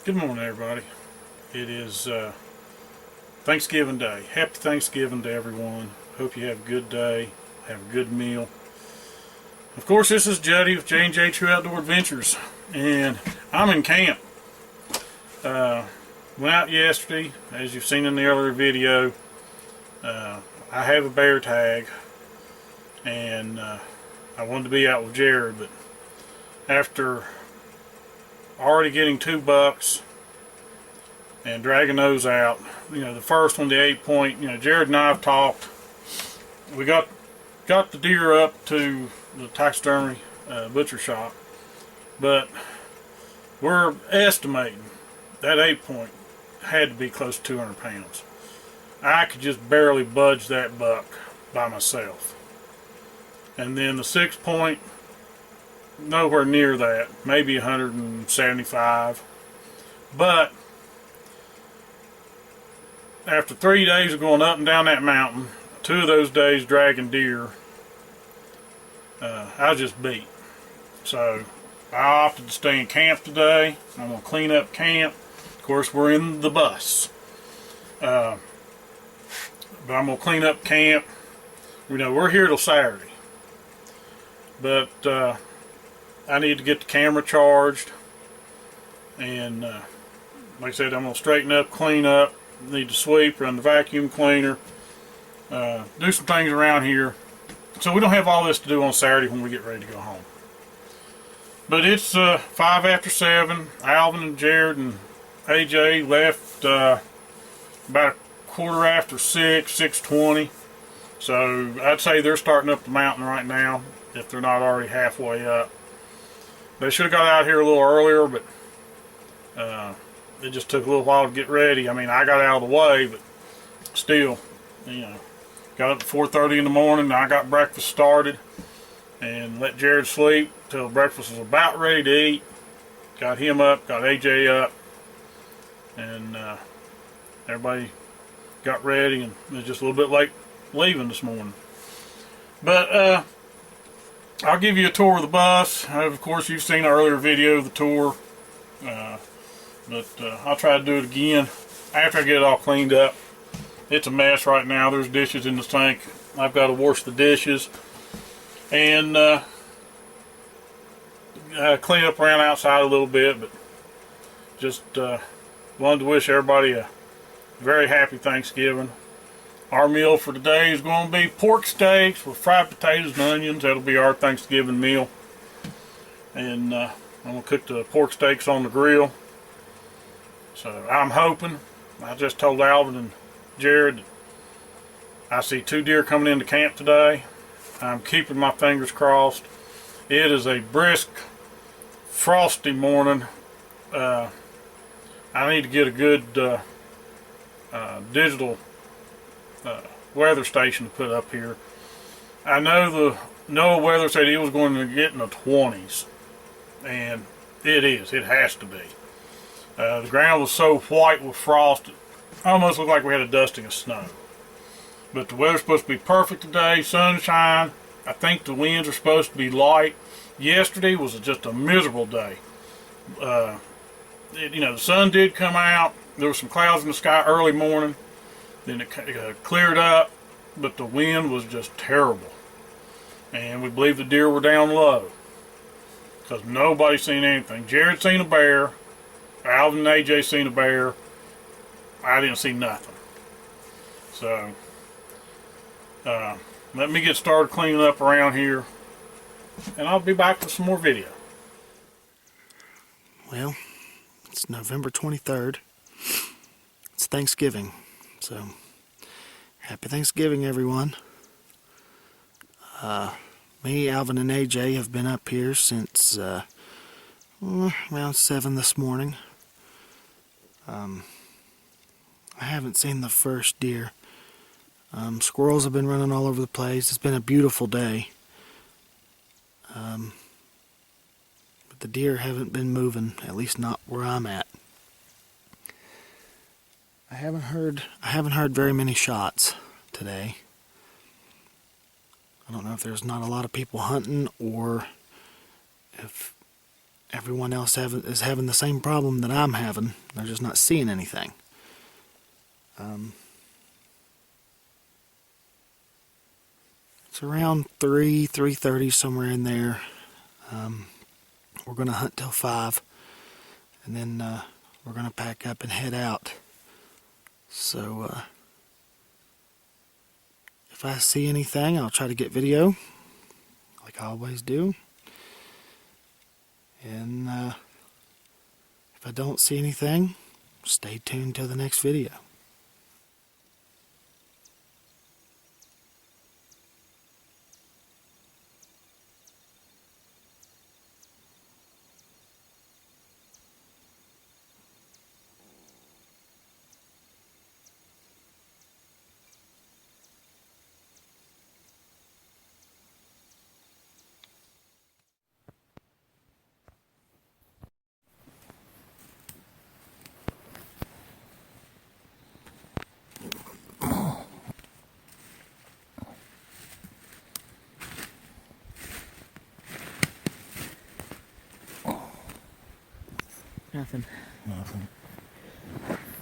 Good morning, everybody. It is Thanksgiving Day. Happy Thanksgiving to everyone. Hope you have a good day, have a good meal. Of course, this is Jody with J and J True Outdoor Adventures, and I'm in camp. Went out yesterday, as you've seen in the earlier video. I have a bear tag, and I wanted to be out with Jerod, but after already getting 2 bucks and dragging those out, the first one, the 8-point, Jerod and I have talked. We got the deer up to the taxidermy butcher shop, but we're estimating that 8-point had to be close to 200 pounds. I could just barely budge that buck by myself. And then the 6-point, nowhere near that, maybe 175. But after 3 days of going up and down that mountain, 2 of those days dragging deer, I was just beat. So I opted to stay in camp today. I'm going to clean up camp. Of course, we're in the bus. But I'm going to clean up camp. We're here till Saturday. But I need to get the camera charged. And like I said, I'm going to straighten up, clean up. Need to sweep, run the vacuum cleaner. Do some things around here. So we don't have all this to do on Saturday when we get ready to go home. But it's 5 after 7. Alvin and Jerod and AJ left about 1/4 after 6, 6:20. So I'd say they're starting up the mountain right now, if they're not already halfway up. They should have got out here a little earlier, but it just took a little while to get ready. I mean, I got out of the way, but still, got up at 4:30 in the morning. And I got breakfast started and let Jerod sleep till breakfast was about ready to eat. Got him up, got AJ up, and everybody got ready, and it was just a little bit late leaving this morning. But I'll give you a tour of the bus. Of course, you've seen an earlier video of the tour, but I'll try to do it again after I get it all cleaned up. It's a mess right now. There's dishes in the sink. I've got to wash the dishes and clean up around outside a little bit, but just wanted to wish everybody a very happy Thanksgiving. Our meal for today is going to be pork steaks with fried potatoes and onions. That'll be our Thanksgiving meal. And I'm going to cook the pork steaks on the grill. So I'm hoping, I just told Alvin and Jerod that I see 2 deer coming into camp today. I'm keeping my fingers crossed. It is a brisk, frosty morning. I need to get a good digital weather station to put up here. I know the NOAA weather said it was going to get in the 20s, and it is. It has to be. The ground was so white with frost, it almost looked like we had a dusting of snow. But the weather's supposed to be perfect today, sunshine. I think the winds are supposed to be light. Yesterday was just a miserable day. The sun did come out. There were some clouds in the sky early morning. Then it cleared up, but the wind was just terrible. And we believe the deer were down low, because nobody's seen anything. Jerod seen a bear. Alvin and AJ seen a bear. I didn't see nothing. So let me get started cleaning up around here, and I'll be back with some more video. Well, it's November 23rd. It's Thanksgiving. So, happy Thanksgiving, everyone. Me, Alvin, and AJ have been up here since around 7 this morning. I haven't seen the first deer. Squirrels have been running all over the place. It's been a beautiful day. But the deer haven't been moving, at least not where I'm at. I haven't heard very many shots today. I don't know if there's not a lot of people hunting, or if everyone else is having the same problem that I'm having. They're just not seeing anything. It's around 3:30, somewhere in there. We're going to hunt till 5, and then we're going to pack up and head out. So if I see anything, I'll try to get video, like I always do. And if I don't see anything, stay tuned till the next video. Nothing. Nothing.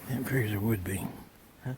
It appears there would be. Huh?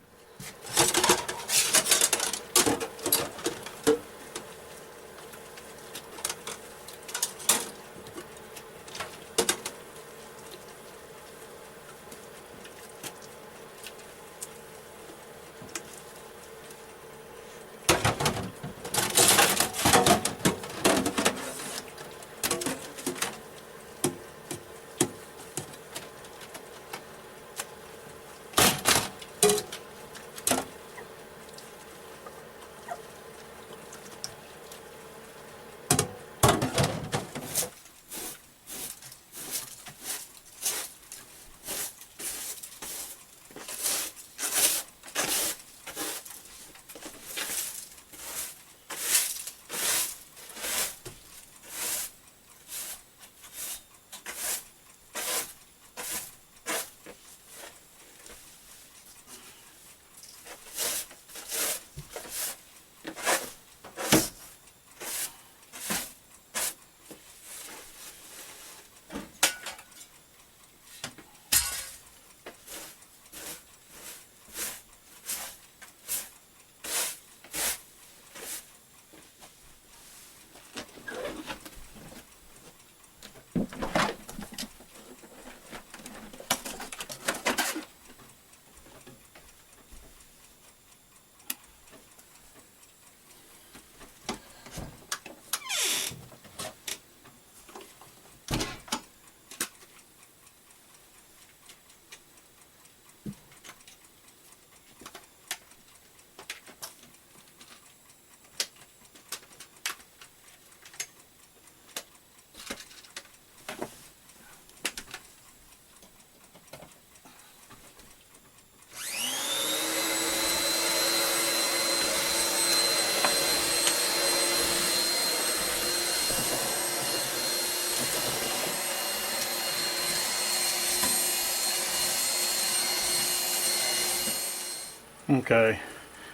Okay,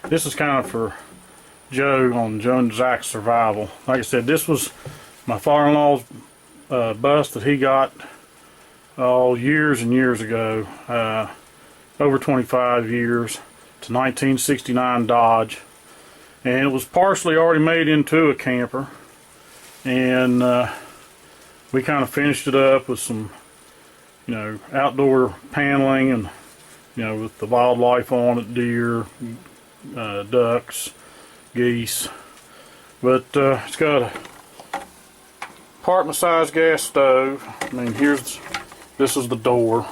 this is kind of for Joe on Joe and Zack Survival. Like I said, this was my father-in-law's bus that he got years and years ago, over 25 years. It's a 1969 Dodge, and it was partially already made into a camper, and we kind of finished it up with some, outdoor paneling and, with the wildlife on it, deer, ducks, geese. But it's got a apartment-sized gas stove. I mean, this is the door.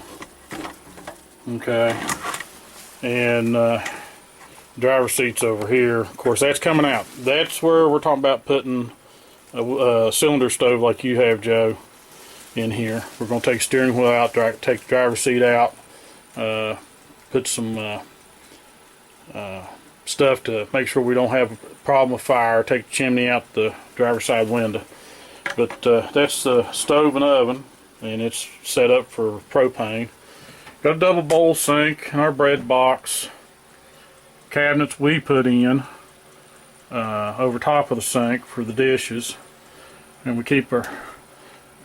Okay, and driver's seat's over here. Of course, that's coming out. That's where we're talking about putting a cylinder stove like you have, Joe, in here. We're going to take the steering wheel out, take the driver's seat out, put some stuff to make sure we don't have a problem with fire, take the chimney out the driver's side window. But that's the stove and oven, and it's set up for propane. Got a double bowl sink and our bread box. Cabinets we put in over top of the sink for the dishes, and we keep our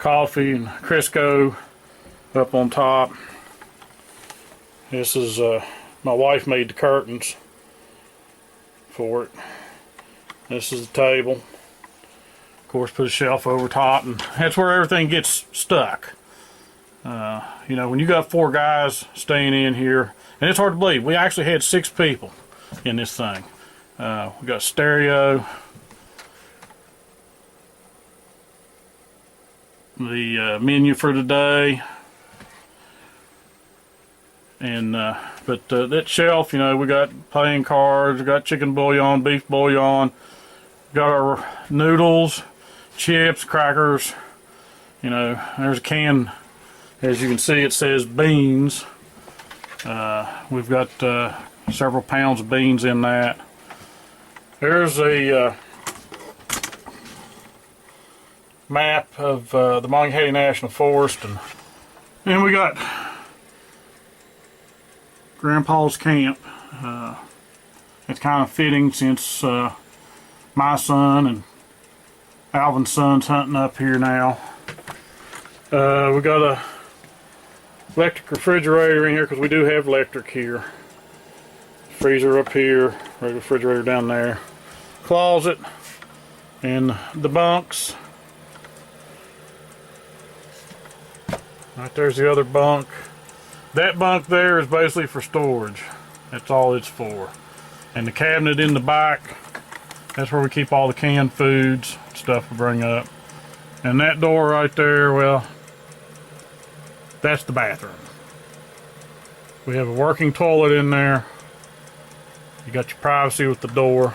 coffee and Crisco up on top. This is my wife made the curtains for it. This is the table. Of course, put a shelf over top, and that's where everything gets stuck. You know, when you got 4 guys staying in here, and it's hard to believe, we actually had 6 people in this thing. We got stereo, the menu for today, and but that shelf, you know, we got playing cards, we got chicken bouillon, beef bouillon, got our noodles, chips, crackers. You know, there's a can. As you can see, it says beans. We've got several pounds of beans in that. There's a map of the Monongahela National Forest, and then we got Grandpa's camp. It's kind of fitting since my son and Alvin's son's hunting up here now. We got a electric refrigerator in here because we do have electric here. Freezer up here, regular refrigerator down there. Closet and the bunks. Right there's the other bunk. That bunk there is basically for storage. That's all it's for. And the cabinet in the back, that's where we keep all the canned foods, stuff we bring up. And that door right there, well, that's the bathroom. We have a working toilet in there. You got your privacy with the door.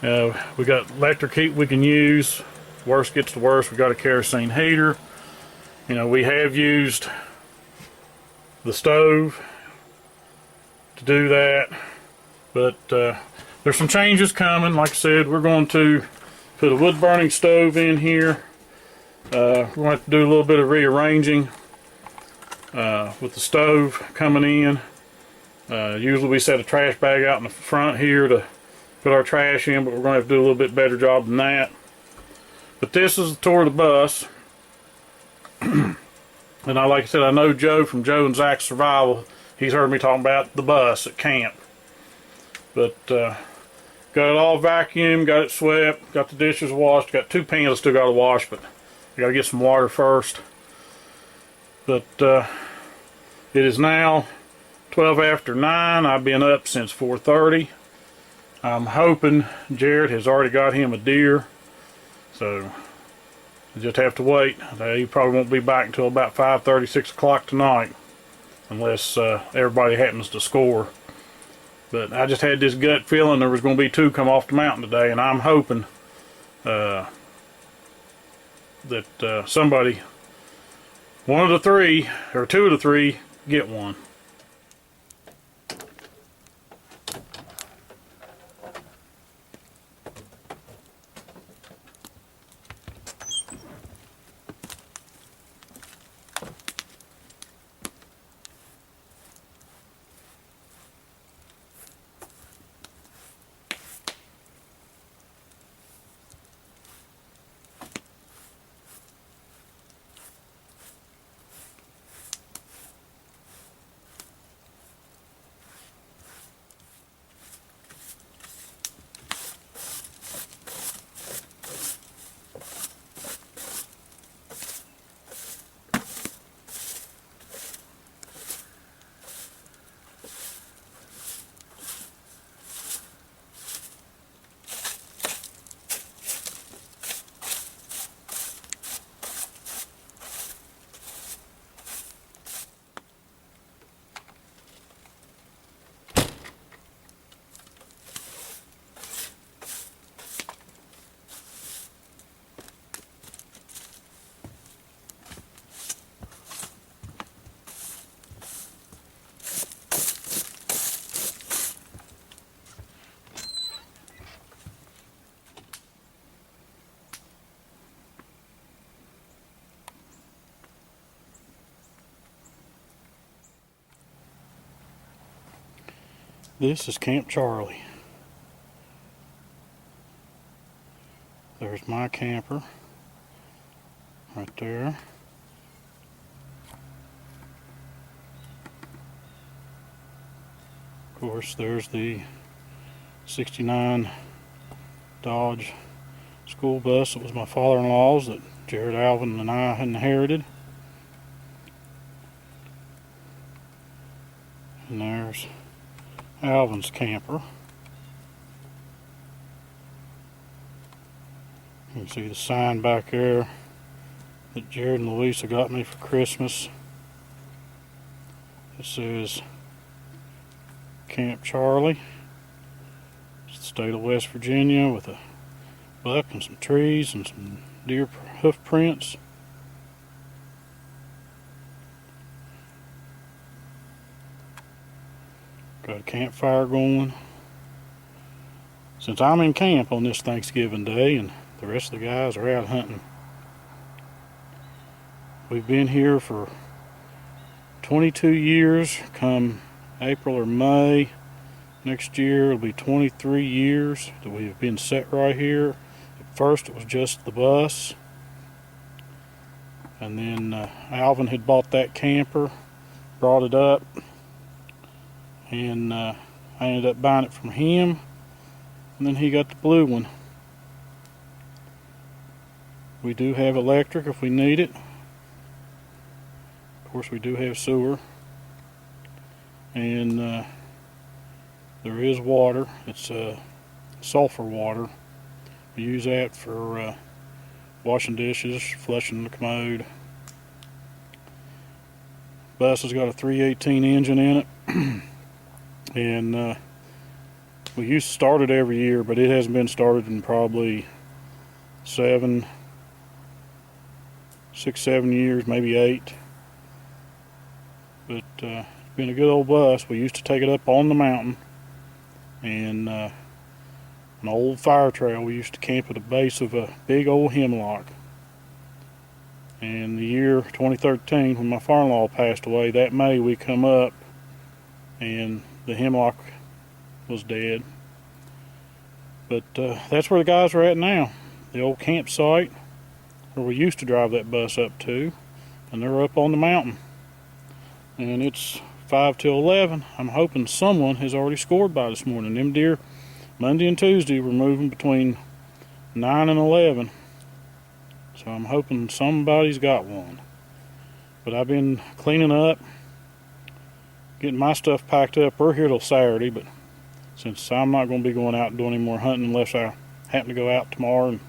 We got electric heat we can use. Worst gets to worst, we got a kerosene heater. You know, we have used the stove to do that, but there's some changes coming. Like I said, we're going to put a wood burning stove in here. We're going to have to do a little bit of rearranging with the stove coming in. Usually we set a trash bag out in the front here to put our trash in, but we're going to have to do a little bit better job than that. But this is the tour of the bus. And like I said, I know Joe from Joe and Zack Survival. He's heard me talking about the bus at camp. But got it all vacuumed, got it swept, got the dishes washed, got 2 pans I still got to wash, but I got to get some water first. But it is now 12 after 9. I've been up since 4:30. I'm hoping Jerod has already got him a deer, so I just have to wait. He probably won't be back until about 5:30, 6 o'clock tonight, unless everybody happens to score. But I just had this gut feeling there was going to be 2 come off the mountain today, and I'm hoping that somebody, one of the 3 or 2 of the 3, get one. This is Camp Charlie. There's my camper. right there. Of course, there's the 69 Dodge school bus that was my father-in-law's that Jerod, Alvin, and I inherited. And there's Alvin's camper. You can see the sign back there that Jerod and Louisa got me for Christmas. It says Camp Charlie. It's the state of West Virginia with a buck and some trees and some deer hoof prints. Got a campfire going. Since I'm in camp on this Thanksgiving Day and the rest of the guys are out hunting, we've been here for 22 years. Come April or May next year, it'll be 23 years that we've been set right here. At first it was just the bus, and then Alvin had bought that camper, brought it up, and I ended up buying it from him, and then he got the blue one. We do have electric if we need it. Of course, we do have sewer, and there is water. It's sulfur water. We use that for washing dishes, flushing the commode. Bus has got a 318 engine in it. And we used to start it every year, but it hasn't been started in probably 6, 7 years, maybe 8. But it's been a good old bus. We used to take it up on the mountain, and an old fire trail. We used to camp at the base of a big old hemlock. And the year 2013, when my father-in-law passed away, that May we come up, and the hemlock was dead. But that's where the guys are at now. The old campsite where we used to drive that bus up to, and they're up on the mountain. And it's 5 till 11. I'm hoping someone has already scored by this morning. Them deer, Monday and Tuesday, were moving between 9 and 11. So I'm hoping somebody's got one. But I've been cleaning up, getting my stuff packed up. We're here till Saturday, but since I'm not going to be going out and doing any more hunting unless I happen to go out tomorrow and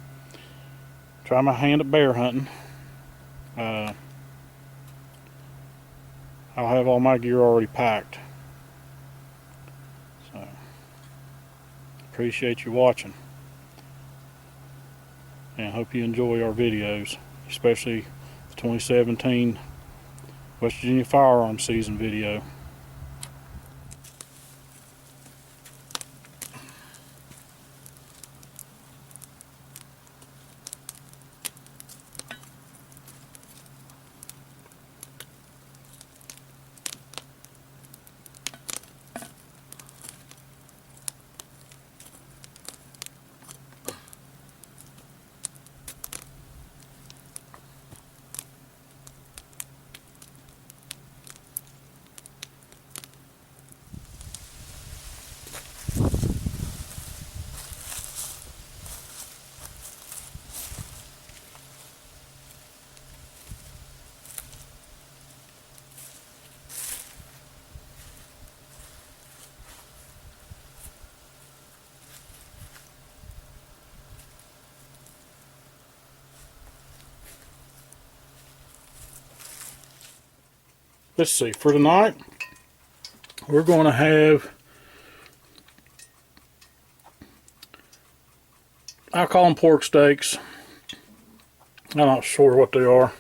try my hand at bear hunting, I'll have all my gear already packed. So, appreciate you watching, and hope you enjoy our videos, especially the 2017 West Virginia firearm season video. Let's see, for tonight, we're going to have, I call them pork steaks. I'm not sure what they are.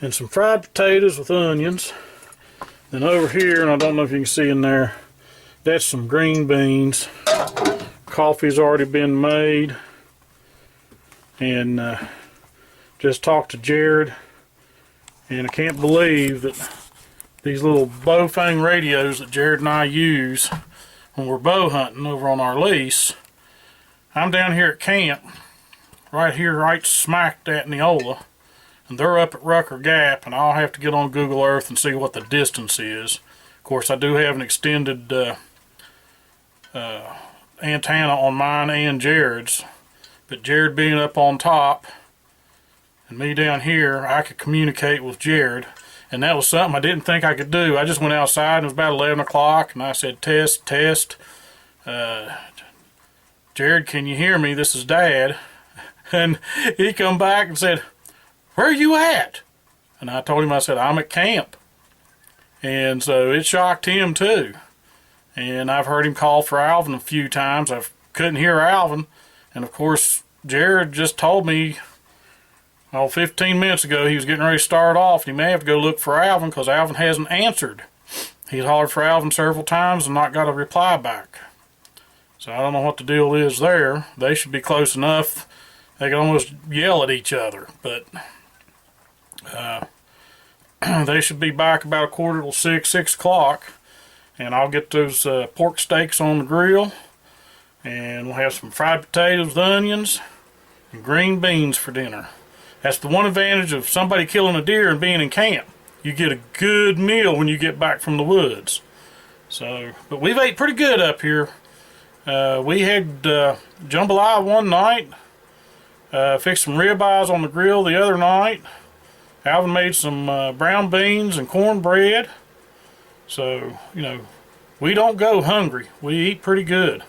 And some fried potatoes with onions. Then over here, and I don't know if you can see in there, that's some green beans. Coffee's already been made. And just talked to Jerod. And I can't believe that these little bow fang radios that Jerod and I use when we're bow hunting over on our lease. I'm down here at camp, right here, right smack at Neola, and they're up at Rucker Gap, and I'll have to get on Google Earth and see what the distance is. Of course, I do have an extended antenna on mine and Jerod's, but Jerod being up on top and me down here, I could communicate with Jerod, and that was something I didn't think I could do. I just went outside, and it was about 11 o'clock, and I said, test, test. Jerod, can you hear me? This is Dad. And he come back and said, where are you at? And I told him, I said, I'm at camp. And so it shocked him too. And I've heard him call for Alvin a few times. I couldn't hear Alvin. And of course, Jerod just told me, 15 minutes ago, he was getting ready to start off. And he may have to go look for Alvin because Alvin hasn't answered. He's hollered for Alvin several times and not got a reply back. So I don't know what the deal is there. They should be close enough. They can almost yell at each other. But they should be back about 5:45, 6 o'clock. And I'll get those pork steaks on the grill. And we'll have some fried potatoes with onions and green beans for dinner. That's the one advantage of somebody killing a deer and being in camp. You get a good meal when you get back from the woods. So, but we've ate pretty good up here. We had jambalaya one night. Fixed some ribeyes on the grill the other night. Alvin made some brown beans and cornbread. So, we don't go hungry. We eat pretty good.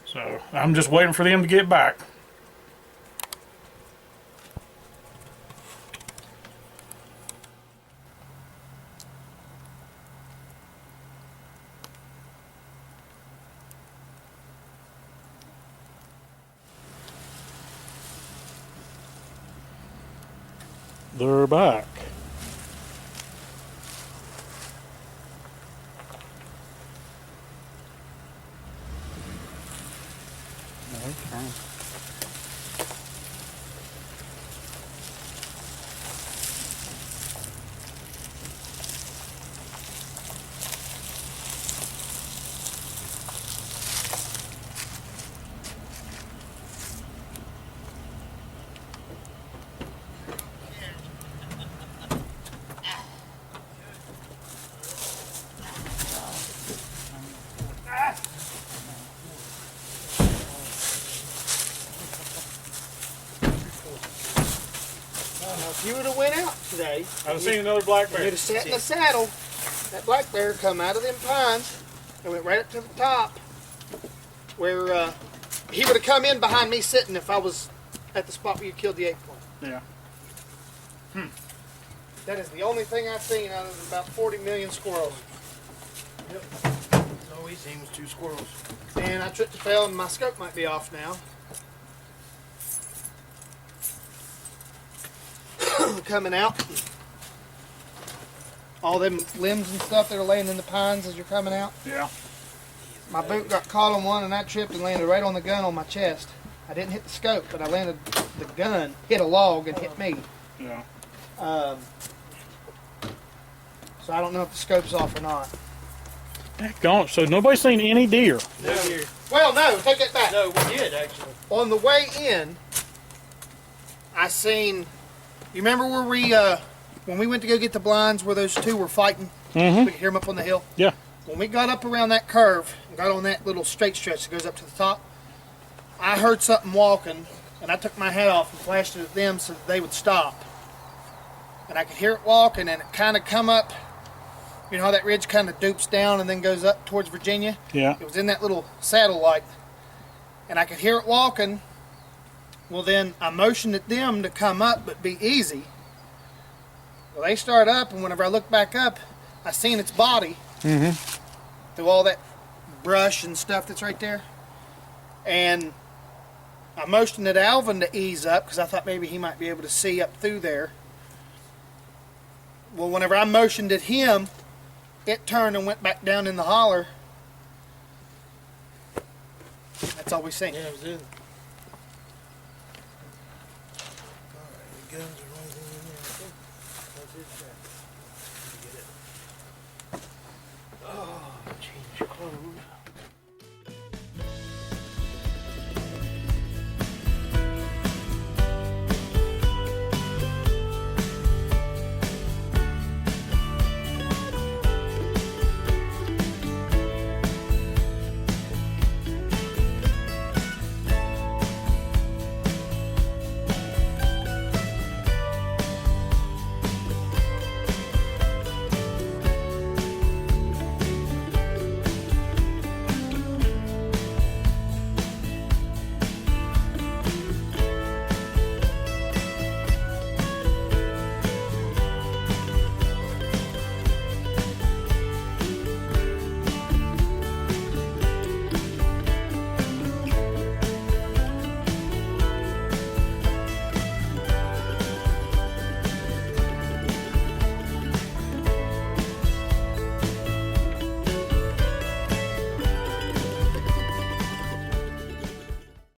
So, I'm just waiting for them to get back. They're back. If you would have went out today, I'd have seen another black bear. you'd have sat in the saddle. That black bear come out of them pines and went right up to the top where he would have come in behind me sitting if I was at the spot where you killed the acorn. Yeah. That is the only thing I've seen out of about 40 million squirrels. Yep. All we seen was 2 squirrels. And I tripped and fell and my scope might be off now. Coming out. All them limbs and stuff that are laying in the pines as you're coming out. Yeah. My boot got caught on one and I tripped and landed right on the gun on my chest. I didn't hit the scope, but I landed the gun, hit a log and hit me. Yeah. So I don't know if the scope's off or not. Gone. So nobody's seen any deer. No deer. Well, no, take that back. No, we did actually. On the way in, I seen. You remember where we, when we went to go get the blinds, where those two were fighting? Mm-hmm. We could hear them up on the hill. Yeah. When we got up around that curve and got on that little straight stretch that goes up to the top, I heard something walking, and I took my hat off and flashed it at them so that they would stop. And I could hear it walking, and it kind of come up. You know how that ridge kind of dupes down and then goes up towards Virginia? Yeah. It was in that little satellite, and I could hear it walking. Well, then I motioned at them to come up, but be easy. Well, they start up, and whenever I looked back up, I seen its body through all that brush and stuff that's right there. And I motioned at Alvin to ease up because I thought maybe he might be able to see up through there. Well, whenever I motioned at him, it turned and went back down in the holler. That's all we seen. Yeah, it was in. Alright, the guns are right in there. I think that's his track. Get it. Oh, change clothes.